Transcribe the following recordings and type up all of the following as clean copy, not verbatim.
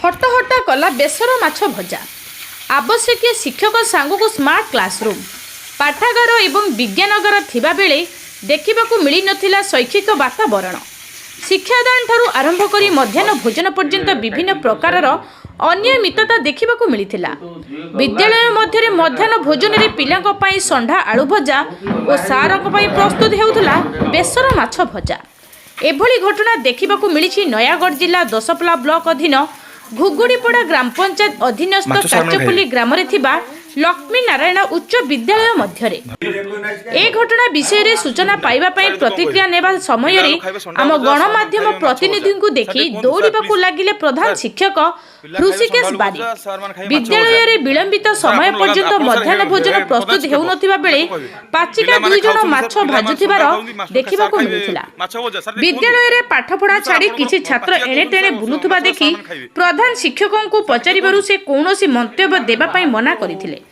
हट्टा कला बेसर माछ भजा आवश्यक शिक्षक सांगू स्मार्ट क्लासरूम पाठागार एवं विज्ञानगर थिबा बेले देखिबाकू मिली नथिला शैक्षिक वातावरण शिक्षादान ठारू आरंभ करी मध्याह्न भोजन पर्यंत विभिन्न प्रकारर अनियमितता देखिबाकू मिलिथिला। विद्यालय मध्य मध्याह्न भोजन रे पिलांक पई संढा आलू भजा और सारक पई प्रस्तुत हेउथला बेसर माछ भजा। एभली घटना देखिबाकू मिलिछि नयागढ़ जिला दशपल्ला ब्लॉक अधीन घुगुड़ीपड़ा ग्राम पंचायत अधीनस्थ काचपल्ली ग्राम रे थिबा लक्ष्मी नारायण उच्च विद्यालय मध्यरे। ए घटना विषय रे सूचना पाइबा पई प्रतिक्रिया नेबा समय रे आम गणमाध्यम प्रतिनिधि को देखि दौड़िबाकू लागिले प्रधान शिक्षक ऋषिकेश बारी। विद्यालय रे विलंबित समय पर्यंत मध्याह्न भोजन प्रस्तुत हेउ नथिबा बेले पाचिका दुई जण माछ भाजुथिबार देखिबाकू मिलिथिला। विद्यालय रे पाठपढ़ा छाड़ी किछि छात्र एणे तेणे बुलुथुबा देखि प्रधान शिक्षकों को पचारिबारु से कौनसी मंतव्य देबा पई मना करिथिले।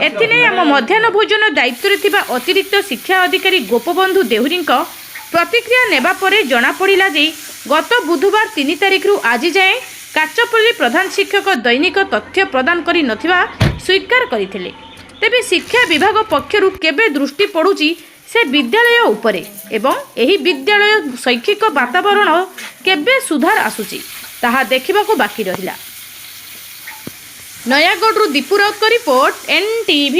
एथिने आम मध्याह्न भोजन दायित्व रे थिबा अतिरिक्त शिक्षा अधिकारी गोपबंधु देहुरी प्रतिक्रिया नेबा परे जना पड़िला जे गत बुधवार 3 तारिख रु आज जाए काचपल्ली प्रधान शिक्षक दैनिक तथ्य प्रदान करि नथिबा स्वीकार करिथिले। तेबे शिक्षा विभाग पक्षरु केबे दृष्टि पड़ुची से विद्यालय उपरे एवं एही विद्यालय शैक्षिक वातावरण केबे सुधार आसुची ताहा देखिबाकू बाकी रहिला। Nayagarh Deepu Raut report NTV।